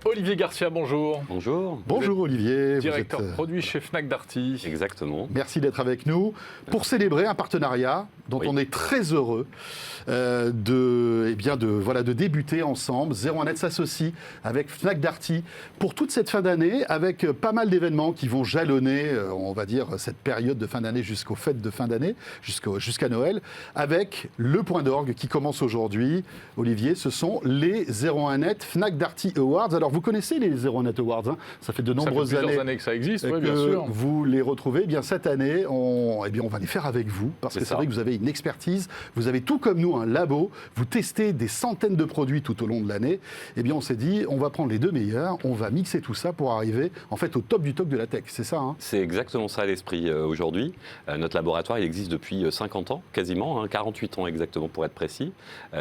Olivier Garcia, bonjour. Bonjour. Bonjour Olivier. Directeur produit chez Fnac Darty. Exactement. Merci d'être avec nous pour célébrer un partenariat dont on est très heureux de débuter ensemble. 01net s'associe avec Fnac Darty pour toute cette fin d'année, avec pas mal d'événements qui vont jalonner, on va dire, cette période de fin d'année jusqu'aux fêtes de fin d'année, jusqu'à Noël, avec le point d'orgue qui commence aujourd'hui. Olivier, ce sont les 01net Fnac Darty Awards. Alors, vous connaissez les 01net Awards, hein, ça fait de nombreuses années que ça existe, que bien sûr. Vous les retrouvez. Eh bien, cette année, on va les faire avec vous, parce que c'est vrai que vous avez une expertise, vous avez tout comme nous un labo, vous testez des centaines de produits tout au long de l'année. Eh bien, on s'est dit, on va prendre les deux meilleurs, on va mixer tout ça pour arriver en fait au top du top de la tech, c'est ça, hein? C'est exactement ça l'esprit aujourd'hui. Notre laboratoire, il existe depuis 50 ans, quasiment, 48 ans exactement pour être précis.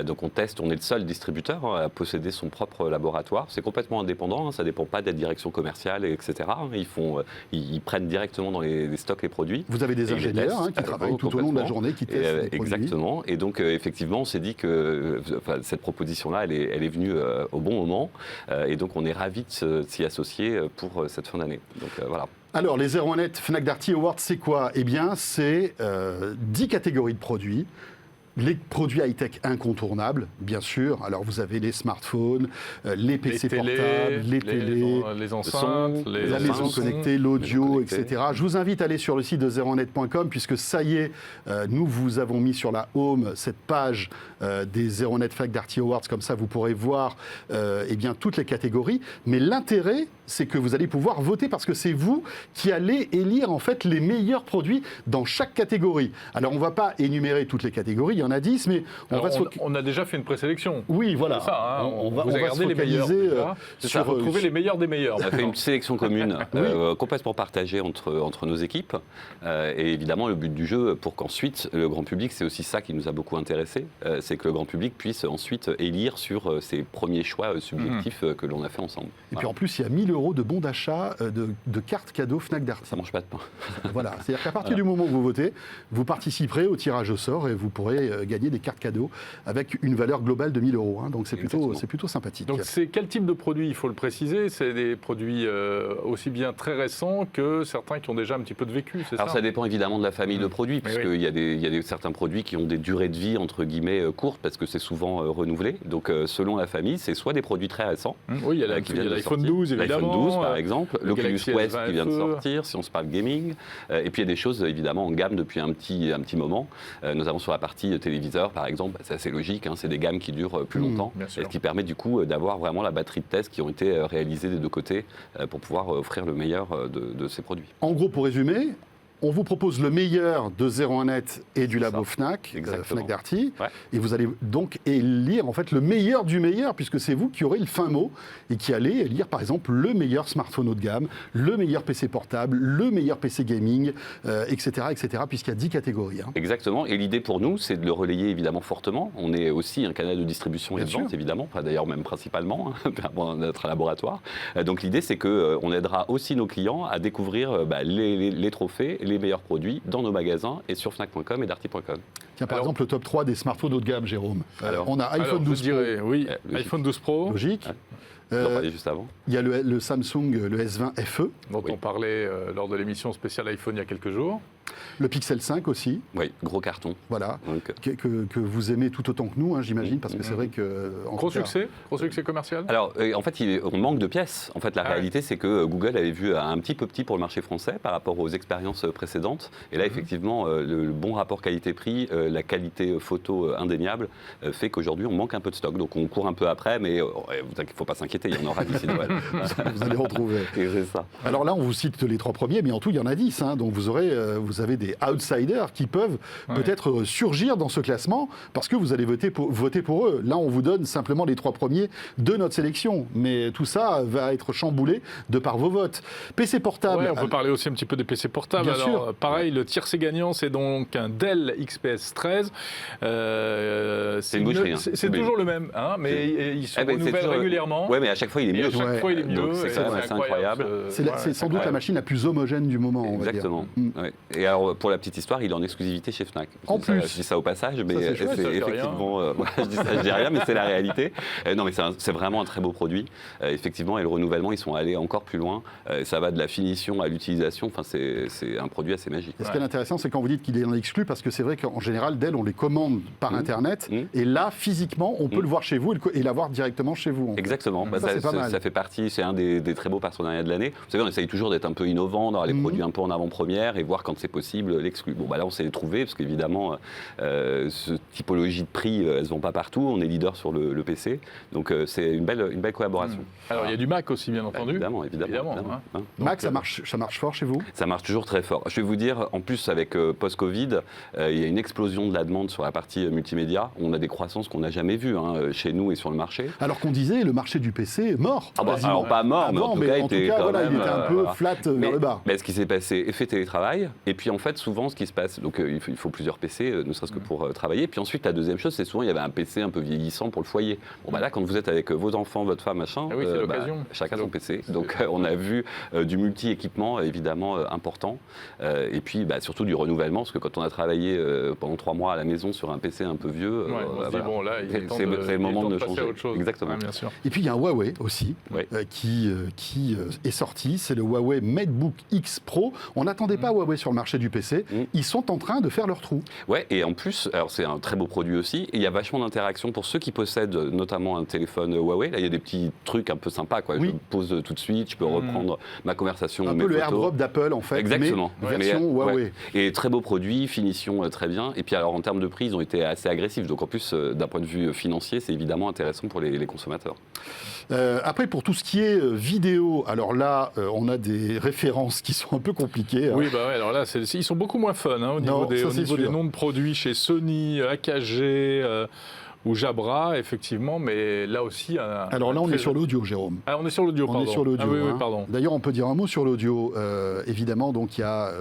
Donc on teste, on est le seul distributeur à posséder son propre laboratoire. C'est complètement indépendant, ça ne dépend pas de la direction commerciale, etc. Ils prennent directement dans les stocks les produits. Vous avez des ingénieurs qui travaillent tout au long de la journée, qui testent les produits. Exactement. Et donc effectivement, on s'est dit que cette proposition-là, elle est venue au bon moment. Et donc on est ravis de s'y associer pour cette fin d'année. Donc voilà. Alors, les 01net Fnac Darty Awards, c'est quoi? Eh bien, c'est 10 catégories de produits. Les produits high-tech incontournables, bien sûr. Alors, vous avez les smartphones, les PC portables, les télés, les enceintes, la maison connectée, l'audio, etc. Je vous invite à aller sur le site de 01net.com, puisque ça y est, nous vous avons mis sur la home cette page des 01net Fnac Darty Awards. Comme ça, vous pourrez voir toutes les catégories. Mais l'intérêt, c'est que vous allez pouvoir voter, parce que c'est vous qui allez élire en fait les meilleurs produits dans chaque catégorie. Alors, on ne va pas énumérer toutes les catégories. Il y en a 10, mais on a déjà fait une présélection. Oui, voilà. Ça, on va se focaliser sur retrouver les meilleurs des meilleurs. On a fait une sélection commune, complètement partagée entre nos équipes. Et évidemment, le but du jeu, pour qu'ensuite, le grand public, c'est aussi ça qui nous a beaucoup intéressés, c'est que le grand public puisse ensuite élire sur ses premiers choix subjectifs que l'on a fait ensemble. Et puis en plus, il y a 1000 € de bons d'achat de cartes cadeaux Fnac Darty. Ça ne mange pas de pain. Voilà, c'est-à-dire qu'à partir du moment où vous votez, vous participerez au tirage au sort et vous pourrez gagner des cartes cadeaux avec une valeur globale de 1000 €. Hein, donc c'est plutôt sympathique. Donc c'est quel type de produit, il faut le préciser? C'est des produits aussi bien très récents que certains qui ont déjà un petit peu de vécu, c'est ça? Alors ça dépend évidemment de la famille de produits, puisqu'il y a certains produits qui ont des durées de vie entre guillemets courtes, parce que c'est souvent renouvelé. Donc selon la famille, c'est soit des produits très récents. Oui, il y a l'iPhone 12 évidemment. L'iPhone 12 par exemple, l'Oculus Quest qui vient de FE. sortir, si on se parle gaming. Et puis il y a des choses évidemment en gamme depuis un petit moment. Notamment sur la partie téléviseur par exemple, c'est assez logique, c'est des gammes qui durent plus longtemps, et ce qui permet du coup d'avoir vraiment la batterie de tests qui ont été réalisées des deux côtés pour pouvoir offrir le meilleur de ces produits. En gros, pour résumer, on vous propose le meilleur de 01net et du labo Fnac, Fnac Darty, et vous allez donc élire en fait le meilleur du meilleur, puisque c'est vous qui aurez le fin mot et qui allez élire par exemple le meilleur smartphone haut de gamme, le meilleur PC portable, le meilleur PC gaming, etc., puisqu'il y a 10 catégories. Hein. Exactement, et l'idée pour nous, c'est de le relayer évidemment fortement. On est aussi un canal de distribution et de vente évidemment, d'ailleurs même principalement, notre laboratoire. Donc l'idée, c'est qu'on aidera aussi nos clients à découvrir les trophées, les meilleurs produits dans nos magasins et sur Fnac.com et Darty.com. Tiens, par exemple, le top 3 des smartphones haut de gamme, Jérôme. On a iPhone 12 Pro. iPhone 12 Pro. Logique. Juste avant. Il y a le Samsung, le S20 FE. Dont on parlait lors de l'émission spéciale iPhone il y a quelques jours. Le Pixel 5 aussi. Oui, gros carton. Voilà, que vous aimez tout autant que nous, j'imagine, parce que c'est vrai que... Gros succès commercial. Alors, en fait, on manque de pièces. En fait, la réalité, c'est que Google avait vu un petit peu petit pour le marché français par rapport aux expériences précédentes. Et là, effectivement, le bon rapport qualité-prix, la qualité photo indéniable, fait qu'aujourd'hui, on manque un peu de stock. Donc, on court un peu après, mais il ne faut pas s'inquiéter, il y en aura d'ici Noël. Vous allez retrouver. C'est ça. Alors là, on vous cite les 3 premiers, mais en tout, il y en a 10. Donc, vous avez des outsiders qui peuvent peut-être surgir dans ce classement parce que vous allez voter pour eux. Là, on vous donne simplement les 3 premiers de notre sélection. Mais tout ça va être chamboulé de par vos votes. PC portable. On peut parler aussi un petit peu des PC portables. Bien sûr. Pareil, le tiercé gagnant, c'est donc un Dell XPS 13. C'est une boucherie. C'est toujours le même, mais il se renouvelle régulièrement. Oui, mais à chaque fois, il est mieux. À chaque fois, il est mieux. C'est incroyable. C'est sans doute la machine la plus homogène du moment. Exactement. On va dire. Et alors, pour la petite histoire, il est en exclusivité chez Fnac. Plus. Je dis ça au passage, mais c'est chouette, c'est ça, je dis effectivement... je dis rien, mais c'est la réalité. Non, mais c'est vraiment un très beau produit. Effectivement, et le renouvellement, ils sont allés encore plus loin. Ça va de la finition à l'utilisation. Enfin, c'est un produit assez magique. Et ce qui est intéressant, c'est quand vous dites qu'il est en exclu, parce que c'est vrai qu'en général, Dell, on les commande par Internet, et là, physiquement, on peut le voir chez vous et l'avoir directement chez vous. Exactement. C'est pas mal. Ça fait partie, c'est un des très beaux partenariats de l'année. Vous savez, on essaye toujours d'être un peu innovant, d'avoir les produits un peu en avant-première et voir quand c'est possible l'exclu. Bon, là, on s'est les trouvé, parce qu'évidemment, ce typologie de prix, elles ne se vendent pas partout. On est leader sur le PC. Donc, c'est une belle collaboration. Alors, il y a du Mac aussi, bien entendu. Évidemment. Hein. Mac, ça marche fort chez vous? Ça marche toujours très fort. Je vais vous dire, en plus, avec post-Covid, il y a une explosion de la demande sur la partie multimédia. On a des croissances qu'on n'a jamais vues chez nous et sur le marché. Alors qu'on disait, le marché du PC est mort. Alors, pas mort, mais en tout cas, il était un peu flat vers le bas. Mais ce qui s'est passé, effet télétravail, et puis en fait, souvent, ce qui se passe, donc il faut plusieurs PC, ne serait-ce que pour travailler. Puis ensuite, la deuxième chose, c'est souvent, il y avait un PC un peu vieillissant pour le foyer. Bon, là, quand vous êtes avec vos enfants, votre femme, machin, c'est l'occasion. Chacun son PC. Donc, on a vu du multi-équipement, évidemment, important. Et puis, surtout du renouvellement, parce que quand on a travaillé pendant 3 mois à la maison sur un PC un peu vieux, c'est le moment de changer. Exactement. Bien sûr. Et puis, il y a un Huawei aussi, qui est sorti. C'est le Huawei MateBook X Pro. On n'attendait pas Huawei sur le marché du PC. Ils sont en train de faire leur trou. Ouais, et en plus, alors c'est un très beau produit aussi. Et il y a vachement d'interactions pour ceux qui possèdent notamment un téléphone Huawei. Là, il y a des petits trucs un peu sympas, quoi. Je pose tout de suite, je peux reprendre ma conversation, un mes peu photos. le AirDrop d'Apple, en fait. Exactement. Mais version Huawei. Ouais. Et très beau produit, finition très bien. Et puis alors en termes de prix, ils ont été assez agressifs. Donc en plus, d'un point de vue financier, c'est évidemment intéressant pour les consommateurs. Après, pour tout ce qui est vidéo, alors là, on a des références qui sont un peu compliquées. Oui, alors là, ils sont beaucoup moins fun au niveau des noms de produits chez Sony, AKG ou Jabra, effectivement, mais là aussi... Alors là, on est sur l'audio, Jérôme. Ah, on est sur l'audio, pardon. On est sur l'audio. Oui, pardon. D'ailleurs, on peut dire un mot sur l'audio. Évidemment, donc il y a...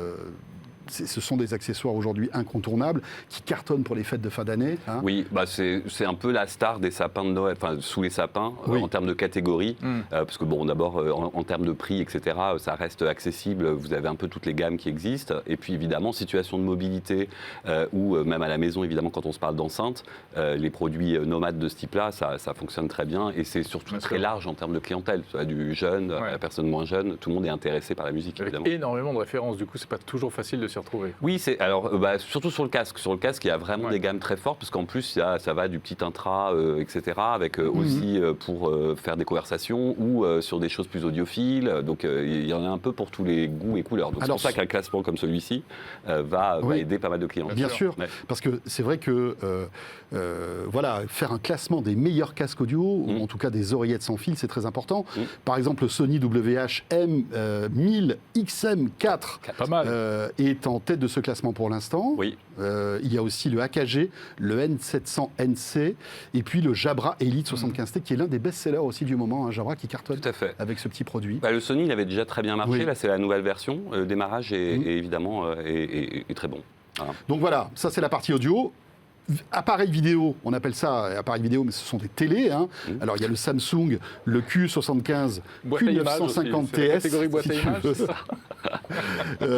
ce sont des accessoires aujourd'hui incontournables qui cartonnent pour les fêtes de fin d'année. Oui, c'est un peu la star des sapins de Noël, enfin sous les sapins en termes de catégorie, parce que bon, d'abord en termes de prix, etc., ça reste accessible. Vous avez un peu toutes les gammes qui existent, et puis évidemment situation de mobilité ou même à la maison, évidemment quand on se parle d'enceinte, les produits nomades de ce type-là, ça fonctionne très bien, et c'est surtout très large en termes de clientèle, du jeune à la personne moins jeune, tout le monde est intéressé par la musique. Avec évidemment. Énormément de références, du coup, c'est pas toujours facile de s'y retrouver. Oui, surtout sur le casque. Sur le casque, il y a vraiment des gammes très fortes, parce qu'en plus, ça va du petit intra, etc., avec aussi pour faire des conversations ou sur des choses plus audiophiles. Donc, il y en a un peu pour tous les goûts et couleurs. Donc, c'est pour ça qu'un classement comme celui-ci va aider pas mal de clients. Bien sûr, parce que c'est vrai que faire un classement des meilleurs casques audio, ou en tout cas des oreillettes sans fil, c'est très important. Par exemple, le Sony WH-M1000 XM4 pas mal. est en tête de ce classement pour l'instant. Oui. Il y a aussi le AKG, le N700NC, et puis le Jabra Elite 75T, qui est l'un des best-sellers aussi du moment, un Jabra qui cartonne avec ce petit produit. Le Sony, il avait déjà très bien marché. Là, c'est la nouvelle version. Le démarrage est évidemment est très bon. Voilà. Donc voilà, ça c'est la partie audio. Appareil vidéo, on appelle ça appareil vidéo, mais ce sont des télés. Alors il y a le Samsung, le Q75, Q950TS. Catégorie boîte à images.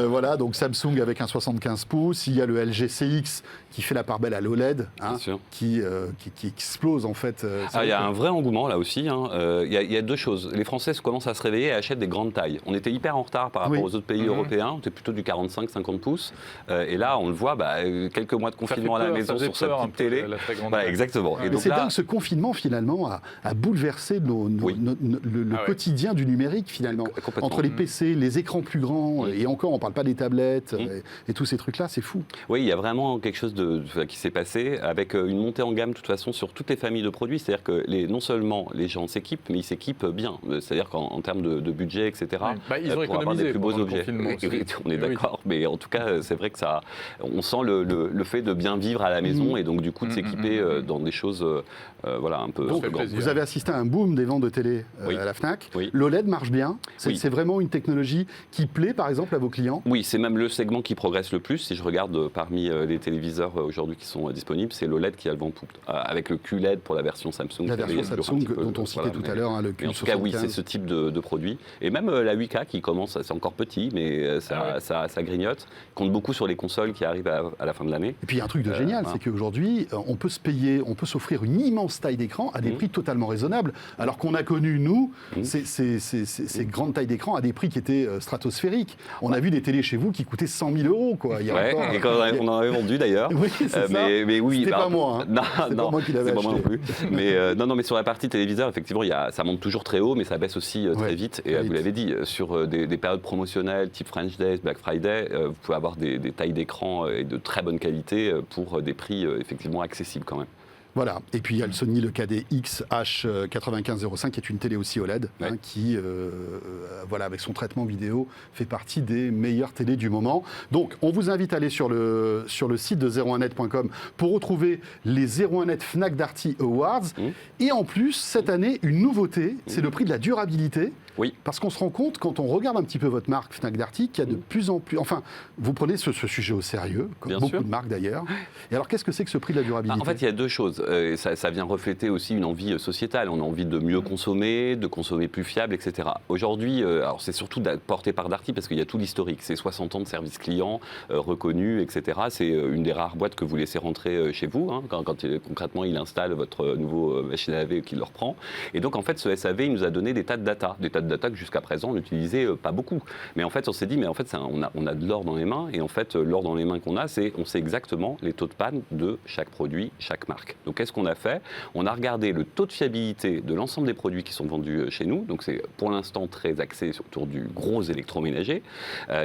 Voilà, donc Samsung avec un 75 pouces. Il y a le LG CX qui fait la part belle à l'OLED, qui explose en fait. Il y a un vrai engouement là aussi. Il y a deux choses. Les Français commencent à se réveiller et achètent des grandes tailles. On était hyper en retard par rapport aux autres pays européens. On était plutôt du 45-50 pouces. Et là, on le voit, quelques mois de confinement à la maison sur sa petite télé. Exactement. Et donc, c'est dingue, ce confinement finalement a bouleversé le quotidien du numérique finalement. Entre les PC, les écrans plus grands, et encore on ne parle pas des tablettes et tous ces trucs-là, c'est fou. Oui, il y a vraiment quelque chose qui s'est passé avec une montée en gamme de toute façon sur toutes les familles de produits. C'est-à-dire que non seulement les gens s'équipent, mais ils s'équipent bien. C'est-à-dire qu'en termes de budget, etc., ils ont pour avoir des plus beaux objets. On est d'accord, mais en tout cas, c'est vrai que on sent le fait de bien vivre à la maison et donc du coup de s'équiper dans des choses un peu... Donc, vous avez assisté à un boom des ventes de télé à la Fnac. L'OLED marche bien. C'est vraiment une technologie qui plaît plaît, par exemple, à vos clients? Oui, c'est même le segment qui progresse le plus. Si je regarde parmi les téléviseurs aujourd'hui qui sont disponibles, c'est l'OLED qui a le vent en poupe. Avec le QLED pour la version Samsung. La version Samsung dont on citait tout à l'heure, le Q75. En tout cas, oui, c'est ce type de produit. Et même la 8K qui commence, c'est encore petit, mais ça grignote. Compte beaucoup sur les consoles qui arrivent à la fin de l'année. Et puis il y a un truc de génial, c'est qu'aujourd'hui, on peut s'offrir une immense taille d'écran à des prix totalement raisonnables. Alors qu'on a connu, nous, ces grandes tailles d'écran à des prix qui étaient stratosphériques. On a vu des télés chez vous qui coûtaient 100 000 €. Quoi. Et on en avait vendu d'ailleurs. Oui, c'est ça. Mais oui, c'était pas moi. Non, c'est pas moi qui l'avais acheté. Pas moi non plus. mais sur la partie téléviseur, effectivement, ça monte toujours très haut, mais ça baisse aussi très vite. Et vous l'avez dit, sur des périodes promotionnelles, type French Days, Black Friday, vous pouvez avoir des tailles d'écran et de très bonne qualité pour des prix effectivement accessibles quand même. Voilà, et puis il y a le Sony le KDX H9505 qui est une télé aussi OLED, qui, voilà, avec son traitement vidéo, fait partie des meilleures télés du moment. Donc, on vous invite à aller sur le site de 01net.com pour retrouver les 01net Fnac Darty Awards. Et en plus, cette année, une nouveauté, c'est le prix de la durabilité. Oui. Parce qu'on se rend compte, quand on regarde un petit peu votre marque Fnac Darty, qu'il y a de plus en plus... Enfin, vous prenez ce sujet au sérieux, comme beaucoup de marques d'ailleurs. Et alors, qu'est-ce que c'est que ce prix de la durabilité? En fait, il y a deux choses. Ça vient refléter aussi une envie sociétale. On a envie de mieux consommer, de consommer plus fiable, etc. Aujourd'hui, alors c'est surtout porté par Darty parce qu'il y a tout l'historique. C'est 60 ans de service client reconnu, etc. C'est une des rares boîtes que vous laissez rentrer chez vous, quand concrètement il installe votre nouveau machine à laver qu'il le reprend. Et donc en fait, ce SAV, il nous a donné des tas de data que jusqu'à présent on n'utilisait pas beaucoup. Mais en fait, on s'est dit, mais en fait, on a de l'or dans les mains. Et en fait, l'or dans les mains qu'on a, on sait exactement les taux de panne de chaque produit, chaque marque. Donc qu'est-ce qu'on a fait? On a regardé le taux de fiabilité de l'ensemble des produits qui sont vendus chez nous. Donc c'est pour l'instant très axé autour du gros électroménager.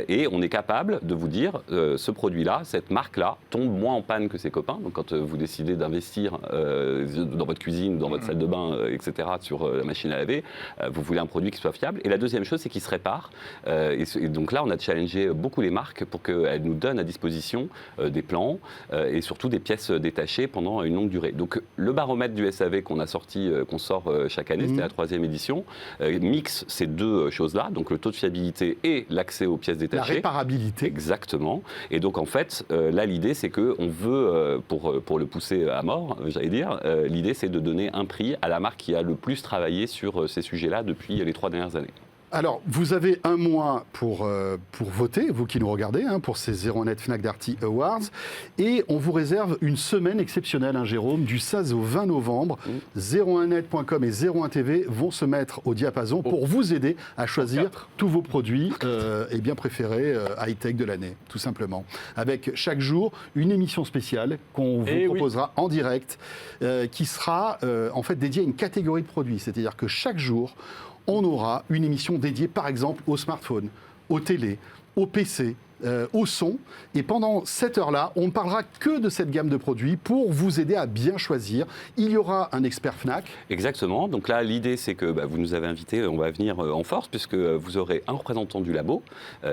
Et on est capable de vous dire, ce produit-là, cette marque-là, tombe moins en panne que ses copains. Donc quand vous décidez d'investir dans votre cuisine, dans votre salle de bain, etc., sur la machine à laver, vous voulez un produit qui soit fiable. Et la deuxième chose, c'est qu'il se répare. Et donc là, on a challengé beaucoup les marques pour qu'elles nous donnent à disposition des plans et surtout des pièces détachées pendant une longue durée. Donc le baromètre du SAV qu'on sort chaque année, c'était la 3e édition, mixe ces deux choses-là, donc le taux de fiabilité et l'accès aux pièces détachées. La réparabilité. Exactement. Et donc en fait, là l'idée c'est qu'on veut, pour le pousser à mort, j'allais dire, l'idée c'est de donner un prix à la marque qui a le plus travaillé sur ces sujets-là depuis les 3 dernières années. Alors, vous avez un mois pour voter, vous qui nous regardez, pour ces 01net Fnac Darty Awards. Et on vous réserve une semaine exceptionnelle, Jérôme, du 16 au 20 novembre. 01net.com et 01 TV vont se mettre au diapason pour vous aider à choisir tous vos produits bien préférés high-tech de l'année, tout simplement. Avec chaque jour une émission spéciale qu'on vous proposera en direct, qui sera en fait dédiée à une catégorie de produits. C'est-à-dire que chaque jour, on aura une émission dédiée, par exemple, aux smartphones, aux télés, aux PC, au son. Et pendant cette heure-là, on ne parlera que de cette gamme de produits pour vous aider à bien choisir. Il y aura un expert Fnac. Exactement. Donc là, l'idée, c'est que vous nous avez invités, on va venir en force, puisque vous aurez un représentant du labo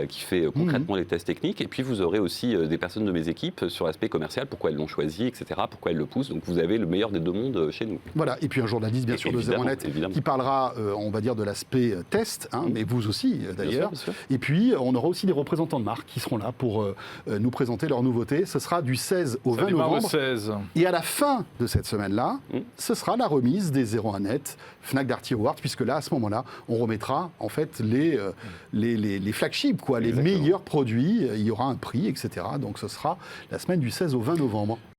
qui fait concrètement les tests techniques. Et puis, vous aurez aussi des personnes de mes équipes sur l'aspect commercial, pourquoi elles l'ont choisi, etc., pourquoi elles le poussent. Donc, vous avez le meilleur des deux mondes chez nous. Voilà. Et puis, un journaliste, bien sûr, de 01net, qui parlera, on va dire, de l'aspect test, mais vous aussi, d'ailleurs. Et puis, on aura aussi des représentants de marque qui seront là pour nous présenter leurs nouveautés. Ce sera du 16 au 20 novembre. 16. Et à la fin de cette semaine-là, ce sera la remise des 01net Fnac Darty Awards, puisque là, à ce moment-là, on remettra en fait les flagships, les meilleurs produits. Il y aura un prix, etc. Donc ce sera la semaine du 16 au 20 novembre.